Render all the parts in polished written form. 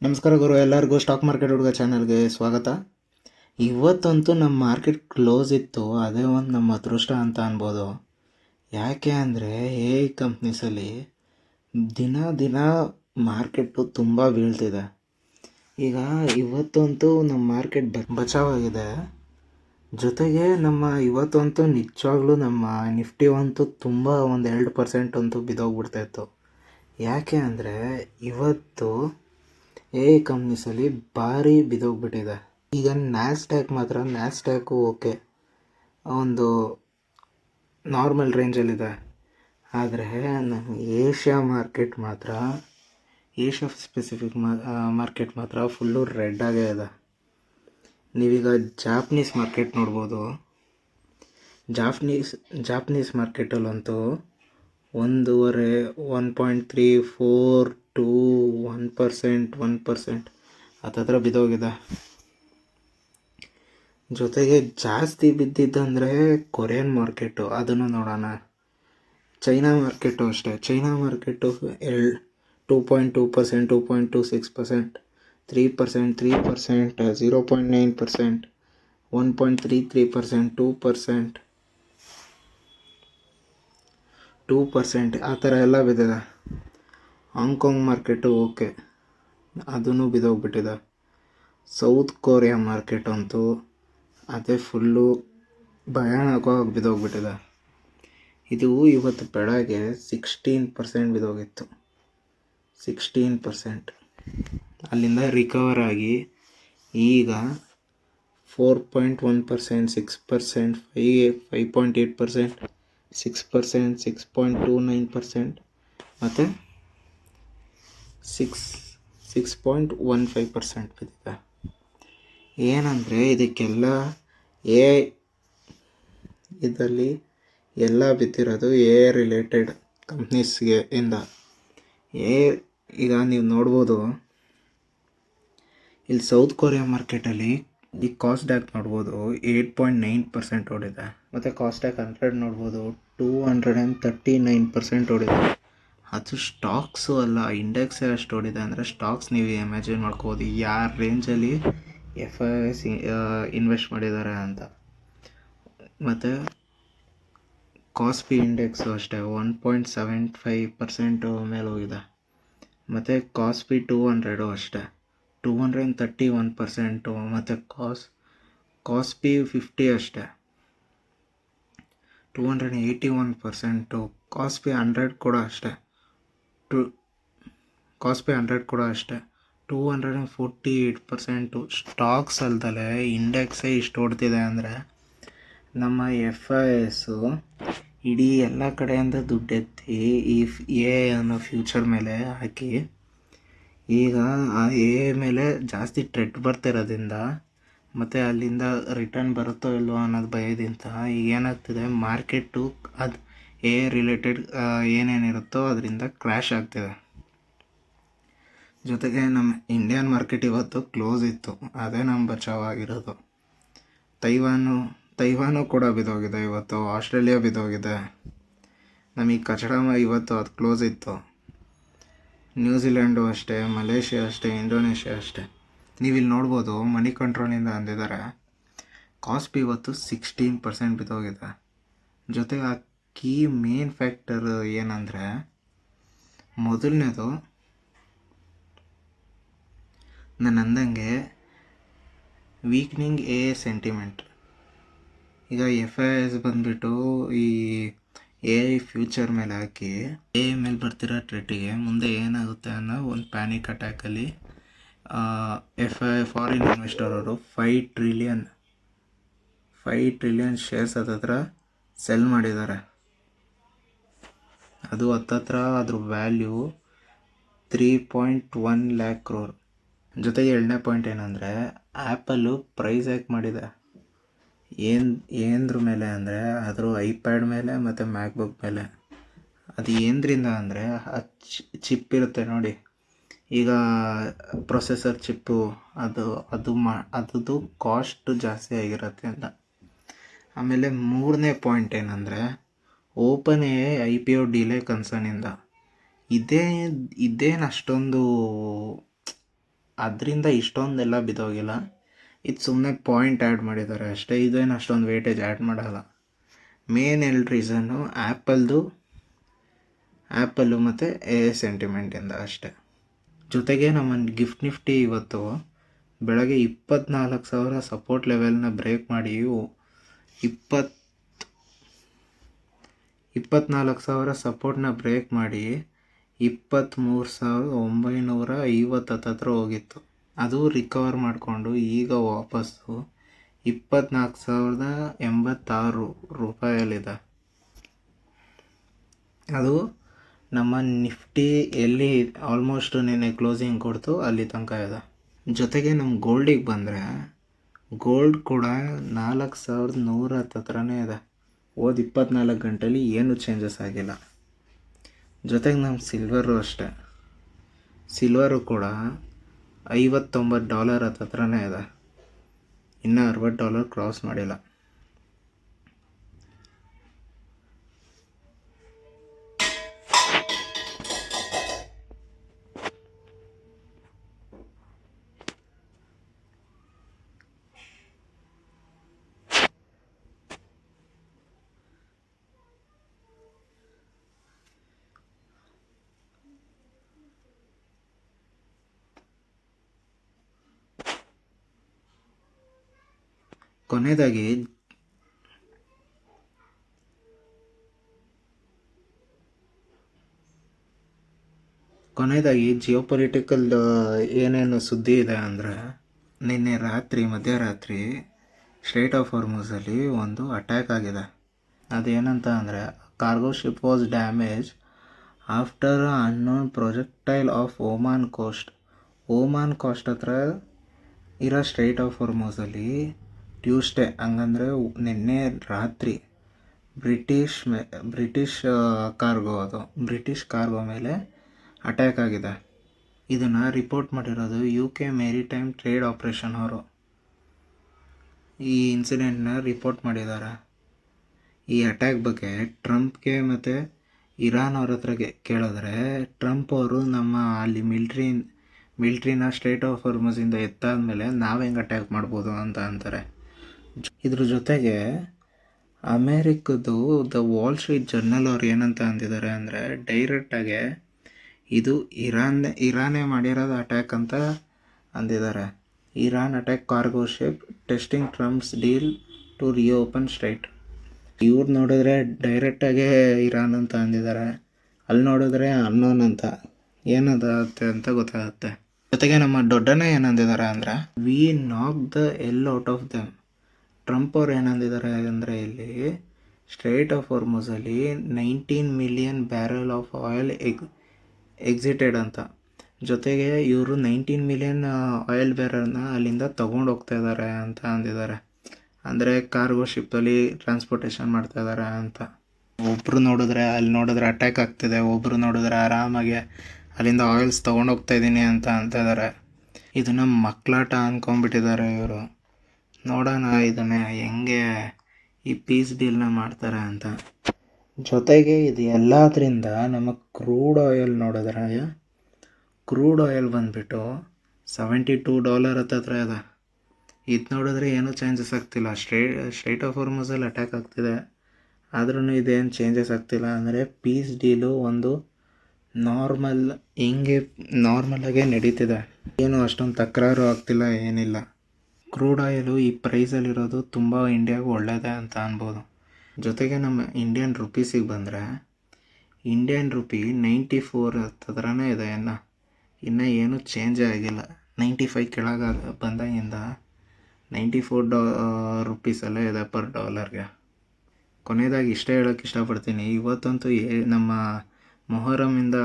ನಮಸ್ಕಾರ ಗುರು, ಎಲ್ಲರಿಗೂ stock market ಹುಡುಗ ಚಾನಲ್ಗೆ ಸ್ವಾಗತ. ಇವತ್ತಂತೂ ನಮ್ಮ ಮಾರ್ಕೆಟ್ ಕ್ಲೋಸ್ ಇತ್ತು. ಅದೇ ಒಂದು ನಮ್ಮ ಅದೃಷ್ಟ ಅಂತ ಅನ್ಬೋದು. ಯಾಕೆ ಅಂದರೆ ಕಂಪ್ನೀಸಲ್ಲಿ ದಿನ ದಿನ ಮಾರ್ಕೆಟು ತುಂಬ ಬೀಳ್ತಿದೆ. ಈಗ ಇವತ್ತಂತೂ ನಮ್ಮ ಮಾರ್ಕೆಟ್ ಬಚಾವಾಗಿದೆ. ಜೊತೆಗೆ ಇವತ್ತಂತೂ ನಿಜವಾಗ್ಲೂ ನಮ್ಮ ನಿಫ್ಟಿ ಅಂತೂ ತುಂಬ 1-2% ಅಂತೂ ಬಿದ್ದೋಗ್ಬಿಡ್ತಾಯಿತ್ತು. ಯಾಕೆ ಅಂದರೆ ಇವತ್ತು ಕಂಪ್ನೀಸಲ್ಲಿ ಭಾರಿ ಬಿದ್ದೋಗ್ಬಿಟ್ಟಿದೆ. ಈಗ ನ್ಯಾಸ್ಡ್ಯಾಕು ಓಕೆ, ಒಂದು ನಾರ್ಮಲ್ ರೇಂಜಲ್ಲಿದೆ. ಆದರೆ ನಮ್ಮ ಏಷ್ಯಾ ಸ್ಪೆಸಿಫಿಕ್ ಮಾರ್ಕೆಟ್ ಮಾತ್ರ ಫುಲ್ಲು ರೆಡ್ ಆಗೇ ಇದೆ. ನೀವೀಗ ಜಾಪನೀಸ್ ಮಾರ್ಕೆಟ್ ನೋಡ್ಬೋದು. ಜಾಪನೀಸ್ ಮಾರ್ಕೆಟಲ್ಲಂತೂ 1.34 to 1% ಹತ್ತತ್ರ ಬಿದ್ದೋಗಿದೆ. ಜೊತೆಗೆ ಜಾಸ್ತಿ ಬಿದ್ದಿದ್ದಂದರೆ ಕೊರಿಯನ್ ಮಾರ್ಕೆಟು, ಅದನ್ನು ನೋಡೋಣ. ಚೈನಾ ಮಾರ್ಕೆಟು ಅಷ್ಟೇ. ಚೈನಾ ಮಾರ್ಕೆಟು 2.2%, 2.26%, 3%, 0.9%, 1.33%, 2% ಆ ಥರ ಎಲ್ಲ ಬಿದ್ದಿದೆ. ಹಾಂಗ್ಕಾಂಗ್ ಮಾರ್ಕೆಟು ಓಕೆ, ಅದೂ ಬಿದ್ದೋಗ್ಬಿಟ್ಟಿದೆ. ಸೌತ್ ಕೊರಿಯಾ ಮಾರ್ಕೆಟ್ ಅಂತೂ ಅದೇ ಫುಲ್ಲು ಭಯಾನಕವಾಗಿ ಬಿದ್ದೋಗ್ಬಿಟ್ಟಿದೆ. ಇದು ಇವತ್ತು ಬೆಳಗ್ಗೆ 16% ಬಿದ್ದೋಗಿತ್ತು. 16% ಅಲ್ಲಿಂದ ರಿಕವರ್ ಆಗಿ ಈಗ 4.1%, 6%, 5.8%, 6%, 6.29% ಮತ್ತು 6.15% ಬಿದ್ದಿದೆ. ಏನಂದರೆ ಇದಕ್ಕೆಲ್ಲ ಇದರಲ್ಲಿ ಎಲ್ಲ ಬಿದ್ದಿರೋದು ರಿಲೇಟೆಡ್ ಕಂಪ್ನೀಸ್ಗೆ ಇಂದ. ಈಗ ನೀವು ನೋಡ್ಬೋದು, ಇಲ್ಲಿ ಸೌತ್ ಕೊರಿಯಾ ಮಾರ್ಕೆಟಲ್ಲಿ ಈ ಕಾಸ್ಡ್ಯಾಕ್ ನೋಡ್ಬೋದು 8.9% ಓಡಿದೆ. ಮತ್ತು ಕಾಸ್ಡ್ಯಾಕ್ 100 ನೋಡ್ಬೋದು 239% ಓಡಿದೆ. ಅದು ಸ್ಟಾಕ್ಸು ಅಲ್ಲ, ಇಂಡೆಕ್ಸೇ ಅಷ್ಟು ಓಡಿದೆ. ಅಂದರೆ ಸ್ಟಾಕ್ಸ್ ನೀವು ಇಮ್ಯಾಜಿನ್ ಮಾಡ್ಕೋಬೋದು ಯಾರ ರೇಂಜಲ್ಲಿ FIIs ಇನ್ವೆಸ್ಟ್ ಮಾಡಿದ್ದಾರೆ ಅಂತ. ಮತ್ತು ಕಾಸ್ಪಿ ಇಂಡೆಕ್ಸು ಅಷ್ಟೇ 1.75% ಮೇಲೆ ಹೋಗಿದೆ. ಮತ್ತು ಕಾಸ್ಪಿ 200 ಅಷ್ಟೇ 231%. ಮತ್ತು ಕಾಸ್ಪಿ 50 ಅಷ್ಟೇ 281%. ಕಾಸ್ಪಿ 100 ಕೂಡ ಅಷ್ಟೇ 248%. ಸ್ಟಾಕ್ಸ್ ಅಲ್ದಲೆ ಇಂಡೆಕ್ಸೇ ಇಷ್ಟು ಓಡ್ತಿದೆ ಅಂದರೆ ನಮ್ಮ FIIs ಇಡೀ ಎಲ್ಲ ಕಡೆಯಿಂದ ದುಡ್ಡೆತ್ತಿ ಈ ಅನ್ನೋ ಫ್ಯೂಚರ್ ಮೇಲೆ ಹಾಕಿ, ಈಗ ಆ ಮೇಲೆ ಜಾಸ್ತಿ ಟ್ರೆಡ್ ಬರ್ತಿರೋದ್ರಿಂದ ಮತ್ತು ಅಲ್ಲಿಂದ ರಿಟರ್ನ್ ಬರುತ್ತೋ ಇಲ್ವೋ ಅನ್ನೋದು ಭಯದಿಂದ ಈಗ ಏನಾಗ್ತಿದೆ, ಮಾರ್ಕೆಟು ಅದು ರಿಲೇಟೆಡ್ ಏನೇನಿರುತ್ತೋ ಅದರಿಂದ ಕ್ರ್ಯಾಶ್ ಆಗ್ತಿದೆ. ಜೊತೆಗೆ ನಮ್ಮ ಇಂಡಿಯನ್ ಮಾರ್ಕೆಟ್ ಇವತ್ತು ಕ್ಲೋಸ್ ಇತ್ತು, ಅದೇ ನಮ್ಮ ಬಚಾವಾಗಿರೋದು. ತೈವಾನು ಕೂಡ ಬಿದ್ದೋಗಿದೆ ಇವತ್ತು. ಆಸ್ಟ್ರೇಲಿಯಾ ಬಿದ್ದೋಗಿದೆ. ನಮಗೆ ಕಚಡಮ ಇವತ್ತು ಅದು ಕ್ಲೋಸ್ ಇತ್ತು. ನ್ಯೂಜಿಲೆಂಡು ಅಷ್ಟೇ, ಮಲೇಷ್ಯಾ ಅಷ್ಟೇ, ಇಂಡೋನೇಷ್ಯಾ ಅಷ್ಟೇ. ನೀವಿಲ್ಲಿ ನೋಡ್ಬೋದು, ಮನಿ ಕಂಟ್ರೋಲಿಂದ ಅಂದಿದ್ದಾರೆ ಕಾಸ್ಪಿ ಇವತ್ತು 16% ಬಿದ್ದೋಗಿದೆ. ಜೊತೆಗೆ ಆ ಕೀ ಮೇನ್ ಫ್ಯಾಕ್ಟರ್ ಏನಂದರೆ, ಮೊದಲನೇದು ನಾನು ಅಂದಂಗೆ ವೀಕ್ನಿಂಗ್ ಸೆಂಟಿಮೆಂಟ್. ಈಗ FIIs ಬಂದುಬಿಟ್ಟು ಈ ಫ್ಯೂಚರ್ ಮೇಲೆ ಹಾಕಿ ಮೇಲೆ ಬರ್ತಿರೋ ಟ್ರೆಟಿಗೆ ಮುಂದೆ ಏನಾಗುತ್ತೆ ಅನ್ನೋ ಒಂದು ಪ್ಯಾನಿಕ್ ಅಟ್ಯಾಕಲ್ಲಿ ಫಾರಿನ್ ಇನ್ವೆಸ್ಟರ್ ಅವರು 5 ಟ್ರಿಲಿಯನ್ ಶೇರ್ಸ್ ಹತ್ತತ್ರ ಸೆಲ್ ಮಾಡಿದ್ದಾರೆ. ಅದು ಹತ್ತತ್ರ ಅದ್ರ ವ್ಯಾಲ್ಯೂ 3.1 lakh crore. ಜೊತೆಗೆ 2ನೇ ಪಾಯಿಂಟ್ ಏನಂದರೆ, ಆ್ಯಪಲ್ಲು ಪ್ರೈಸ್ ಹೈಕ್ ಮಾಡಿದೆ. ಏನದ್ರ ಮೇಲೆ ಅಂದರೆ ಅದ್ರ ಐಪ್ಯಾಡ್ ಮೇಲೆ ಮತ್ತು ಮ್ಯಾಕ್ಬುಕ್ ಮೇಲೆ. ಅದು ಏನರಿಂದ ಅಂದರೆ ಚಿಪ್ ಇರುತ್ತೆ ನೋಡಿ, ಈಗ ಪ್ರೊಸೆಸರ್ ಚಿಪ್ಪು, ಅದ್ರದ್ದು ಕಾಸ್ಟ್ ಜಾಸ್ತಿ ಆಗಿರುತ್ತೆ ಅಂತ. ಆಮೇಲೆ 3ನೇ ಪಾಯಿಂಟ್ ಏನಂದರೆ, ಓಪನ್ IPO ಡಿಲೇ ಕನ್ಸರ್ನಿಂದ. ಇದೇನು ಅಷ್ಟೊಂದು ಅದರಿಂದ ಇಷ್ಟೊಂದೆಲ್ಲ ಬಿದ್ದೋಗಿಲ್ಲ. ಇದು ಸುಮ್ಮನೆ ಪಾಯಿಂಟ್ ಆ್ಯಡ್ ಮಾಡಿದ್ದಾರೆ ಅಷ್ಟೇ. ಇದೇನು ಅಷ್ಟೊಂದು ವೇಟೇಜ್ ಆ್ಯಡ್ ಮಾಡಲ್ಲ. ಮೇನ್ ರೀಸನ್ನು ಆ್ಯಪಲ್ಲು ಮತ್ತು ಸೆಂಟಿಮೆಂಟಿಂದ ಅಷ್ಟೇ. ಜೊತೆಗೆ ನಮ್ಮ ಗಿಫ್ಟ್ ನಿಫ್ಟಿ ಇವತ್ತು ಬೆಳಗ್ಗೆ 24,000 ಸಪೋರ್ಟ್ ಲೆವೆಲ್ನ ಬ್ರೇಕ್ ಮಾಡಿ 24,000 ಸಪೋರ್ಟ್ನ ಬ್ರೇಕ್ ಮಾಡಿ 23,950 ಹತ್ರ ಹೋಗಿತ್ತು. ಅದು ರಿಕವರ್ ಮಾಡಿಕೊಂಡು ಈಗ ವಾಪಸ್ಸು 24,086 ರೂಪಾಯಲ್ಲಿದೆ. ಅದು ನಮ್ಮ ನಿಫ್ಟಿ ಎಲ್ಲಿ ಆಲ್ಮೋಸ್ಟ್ ನಿನ್ನೆ ಕ್ಲೋಸಿಂಗ್ ಕೊಡ್ತು ಅಲ್ಲಿ ತನಕ ಇದೆ. ಜೊತೆಗೆ ನಮ್ಮ ಗೋಲ್ಡಿಗೆ ಬಂದರೆ ಗೋಲ್ಡ್ ಕೂಡ 4,110 ಹತ್ರನೇ ಇದೆ. 24 ಗಂಟೆಲಿ ಏನೂ ಚೇಂಜಸ್ ಆಗಿಲ್ಲ. ಜೊತೆಗೆ ನಮ್ಮ ಸಿಲ್ವರು ಅಷ್ಟೇ. ಸಿಲ್ವರು ಕೂಡ $59 ಹತ್ರನೇ ಇದೆ. ಇನ್ನೂ $60 ಕ್ರಾಸ್ ಮಾಡಿಲ್ಲ. ಕೊನೆಯದಾಗಿ ಜಿಯೋಪೊಲಿಟಿಕಲ್ ಏನೇನು ಸುದ್ದಿ ಇದೆ ಅಂದರೆ, ನಿನ್ನೆ ಮಧ್ಯರಾತ್ರಿ ಸ್ಟ್ರೈಟ್ ಆಫ್ ಹಾರ್ಮುಜಲ್ಲಿ ಒಂದು ಅಟ್ಯಾಕ್ ಆಗಿದೆ. ಅದೇನಂತ ಅಂದರೆ, cargo ship was damage after unknown projectile off Oman coast ಹತ್ರ ಇರೋ ಸ್ಟ್ರೈಟ್ ಆಫ್ ಹಾರ್ಮುಜಲ್ಲಿ ಟ್ಯೂಸ್ಡೇ, ಹಂಗಂದರೆ ನಿನ್ನೆ ರಾತ್ರಿ ಬ್ರಿಟಿಷ್ ಕಾರ್ಗೋ ಮೇಲೆ ಅಟ್ಯಾಕ್ ಆಗಿದೆ. ಇದನ್ನು ರಿಪೋರ್ಟ್ ಮಾಡಿರೋದು UK ಮೆರಿಟೈಮ್ ಟ್ರೇಡ್ ಆಪರೇಷನ್ ಅವರು. ಈ ಇನ್ಸಿಡೆಂಟ್ನ ರಿಪೋರ್ಟ್ ಮಾಡಿದ್ದಾರೆ. ಈ ಅಟ್ಯಾಕ್ ಬಗ್ಗೆ ಟ್ರಂಪ್ಗೆ ಮತ್ತು ಇರಾನ್ ಅವ್ರ ಹತ್ರ ಕೇಳಿದ್ರೆ, ಟ್ರಂಪ್ ಅವರು ನಮ್ಮ ಅಲ್ಲಿ ಮಿಲ್ಟ್ರಿನ ಸ್ಟ್ರೈಟ್ ಆಫ್ ಹಾರ್ಮುಜಿಂದ ಎತ್ತಾದ್ಮೇಲೆ ನಾವು ಹೆಂಗೆ ಅಟ್ಯಾಕ್ ಮಾಡ್ಬೋದು ಅಂತ ಅಂತಾರೆ. ಇದ್ರ ಜೊತೆಗೆ ಅಮೇರಿಕದ್ದು ದ ವಾಲ್ ಸ್ಟ್ರೀಟ್ ಜರ್ನಲ್ ಅವ್ರು ಏನಂತ ಅಂದಿದ್ದಾರೆ ಅಂದರೆ, ಡೈರೆಕ್ಟಾಗೆ ಇದು ಇರಾನೇ ಮಾಡಿರೋದು ಅಟ್ಯಾಕ್ ಅಂತ ಅಂದಿದ್ದಾರೆ. Iran attack cargo ship testing Trump's deal to reopen strait. ಇವ್ರು ನೋಡಿದ್ರೆ ಡೈರೆಕ್ಟಾಗೆ ಇರಾನ್ ಅಂತ ಅಂದಿದ್ದಾರೆ, ಅಲ್ಲಿ ನೋಡಿದ್ರೆ ಅನ್ನೋನ್ ಅಂತ ಏನದಾಗುತ್ತೆ ಅಂತ ಗೊತ್ತಾಗುತ್ತೆ. ಜೊತೆಗೆ ನಮ್ಮ ದೊಡ್ಡಣ್ಣ ಏನಂದಿದ್ದಾರೆ ಅಂದರೆ, we knock the hell out of them. Trump ಅವ್ರು ಏನಂದಿದ್ದಾರೆ ಅಂದರೆ, ಇಲ್ಲಿ ಸ್ಟ್ರೈಟ್ ಆಫ್ ಹಾರ್ಮುಜಲ್ಲಿ 19 million barrel of oil excited ಅಂತ. ಜೊತೆಗೆ ಇವರು 19 ಮಿಲಿಯನ್ ಆಯಿಲ್ ಬ್ಯಾರಲ್ನ ಅಲ್ಲಿಂದ ತೊಗೊಂಡು ಹೋಗ್ತಾ ಇದ್ದಾರೆ ಅಂತ ಅಂದಿದ್ದಾರೆ. ಅಂದರೆ ಕಾರ್ಗೋ ಶಿಪ್ಪಲ್ಲಿ ಟ್ರಾನ್ಸ್ಪೋರ್ಟೇಷನ್ ಮಾಡ್ತಾ ಇದ್ದಾರೆ ಅಂತ. ಒಬ್ಬರು ನೋಡಿದ್ರೆ ಅಟ್ಯಾಕ್ ಆಗ್ತಿದೆ, ಒಬ್ಬರು ನೋಡಿದ್ರೆ ಆರಾಮಾಗಿ ಅಲ್ಲಿಂದ ಆಯಿಲ್ಸ್ ತೊಗೊಂಡೋಗ್ತಾ ಇದ್ದೀನಿ ಅಂತ ಇದ್ದಾರೆ. ಇದನ್ನು ಮಕ್ಕಳಾಟ ಅಂದ್ಕೊಂಡ್ಬಿಟ್ಟಿದ್ದಾರೆ ಇವರು. ನೋಡೋಣ ಇದನ್ನು ಹೆಂಗೆ ಈ ಪೀಸ್ ಡೀಲ್ನ ಮಾಡ್ತಾರೆ ಅಂತ. ಜೊತೆಗೆ ಇದು ಎಲ್ಲದರಿಂದ ನಮ್ಮ ಕ್ರೂಡ್ ಆಯಿಲ್ ನೋಡಿದ್ರೆ, ಕ್ರೂಡ್ ಆಯಿಲ್ ಬಂದುಬಿಟ್ಟು $72 ಹತ್ರ ಇದೆ. ಇದು ನೋಡಿದ್ರೆ ಏನೂ ಚೇಂಜಸ್ ಆಗ್ತಿಲ್ಲ. ಸ್ಟ್ರೈಟ್ ಆಫ್ ಹಾರ್ಮುಜಲ್ಲಿ ಅಟ್ಯಾಕ್ ಆಗ್ತಿದೆ, ಆದ್ರೂ ಇದೇನು ಚೇಂಜಸ್ ಆಗ್ತಿಲ್ಲ. ಅಂದರೆ ಪೀಸ್ ಡೀಲು ಒಂದು ನಾರ್ಮಲಾಗೇ ನಡೀತಿದೆ, ಏನು ಅಷ್ಟೊಂದು ತಕರಾರು ಆಗ್ತಿಲ್ಲ, ಏನಿಲ್ಲ. ಕ್ರೂಡ್ ಆಯಿಲು ಈ ಪ್ರೈಸಲ್ಲಿರೋದು ತುಂಬ ಇಂಡಿಯಾಗೂ ಒಳ್ಳೆಯದೇ ಅಂತ ಅನ್ಬೋದು. ಜೊತೆಗೆ ನಮ್ಮ ಇಂಡಿಯನ್ ರುಪೀಸಿಗೆ ಬಂದರೆ, ಇಂಡಿಯನ್ ರುಪಿ 94 ಹತ್ರನೇ ಇದೆ. ಇನ್ನೂ ಏನೂ ಚೇಂಜೇ ಆಗಿಲ್ಲ. 95 ಕೆಳಗೆ ಬಂದಾಗಿಂದ 94 ರುಪೀಸಲ್ಲೇ ಇದೆ ಪರ್ ಡಾಲರ್ಗೆ. ಕೊನೆಯದಾಗಿ ಇಷ್ಟೇ ಹೇಳೋಕ್ಕೆ ಇಷ್ಟಪಡ್ತೀನಿ, ಇವತ್ತಂತೂ ನಮ್ಮ ಮೊಹರಮಿಂದ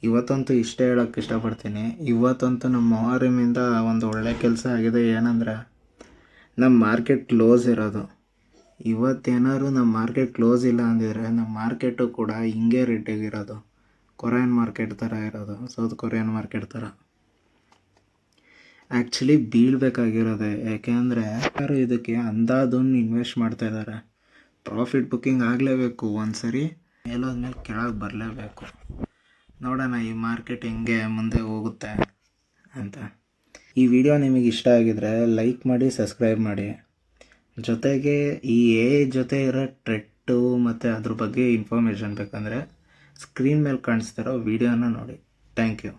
ಇವತ್ತಂತೂ ನಮ್ಮ ಮೊಹರಮಿಂದ ಒಂದು ಒಳ್ಳೆ ಕೆಲಸ ಆಗಿದೆ. ಏನಂದರೆ, ನಮ್ಮ ಮಾರ್ಕೆಟ್ ಕ್ಲೋಸ್ ಇರೋದು. ಇವತ್ತೇನಾದ್ರು ನಮ್ಮ ಮಾರ್ಕೆಟ್ ಕ್ಲೋಸ್ ಇಲ್ಲ ಅಂದಿದ್ರೆ ನಮ್ಮ ಮಾರ್ಕೆಟು ಕೂಡ ಹಿಂಗೆ ರೇಟಿಗಿರೋದು, ಕೊರಿಯನ್ ಮಾರ್ಕೆಟ್ ಥರ ಇರೋದು, ಸೌತ್ ಕೊರಿಯನ್ ಮಾರ್ಕೆಟ್ ಥರ. ಆ್ಯಕ್ಚುಲಿ ಬೀಳಬೇಕಾಗಿರೋದೆ. ಯಾಕೆಂದರೆ ಯಾರು ಇದಕ್ಕೆ ಅಂದಾಜನ್ನು ಇನ್ವೆಸ್ಟ್ ಮಾಡ್ತಾ ಇದ್ದಾರೆ. ಪ್ರಾಫಿಟ್ ಬುಕ್ಕಿಂಗ್ ಆಗಲೇಬೇಕು, ಒಂದು ಸರಿ ಮೇಲೋದ್ಮೇಲೆ ಕೆಳಗೆ ಬರಲೇಬೇಕು. ನೋಡೋಣ ಈ ಮಾರ್ಕೆಟ್ ಹೆಂಗೆ ಮುಂದೆ ಹೋಗುತ್ತೆ ಅಂತ. ಈ ವಿಡಿಯೋ ನಿಮಗೆ ಇಷ್ಟ ಆಗಿದರೆ ಲೈಕ್ ಮಾಡಿ, ಸಬ್ಸ್ಕ್ರೈಬ್ ಮಾಡಿ. ಜೊತೆಗೆ ಈ ಜೊತೆ ಇರೋ ಟ್ರೆಟ್ಟು ಮತ್ತು ಅದ್ರ ಬಗ್ಗೆ ಇನ್ಫಾರ್ಮೇಷನ್ ಬೇಕಂದರೆ ಸ್ಕ್ರೀನ್ ಮೇಲೆ ಕಾಣಿಸ್ತಿರೋ ವಿಡಿಯೋನ ನೋಡಿ. Thank you.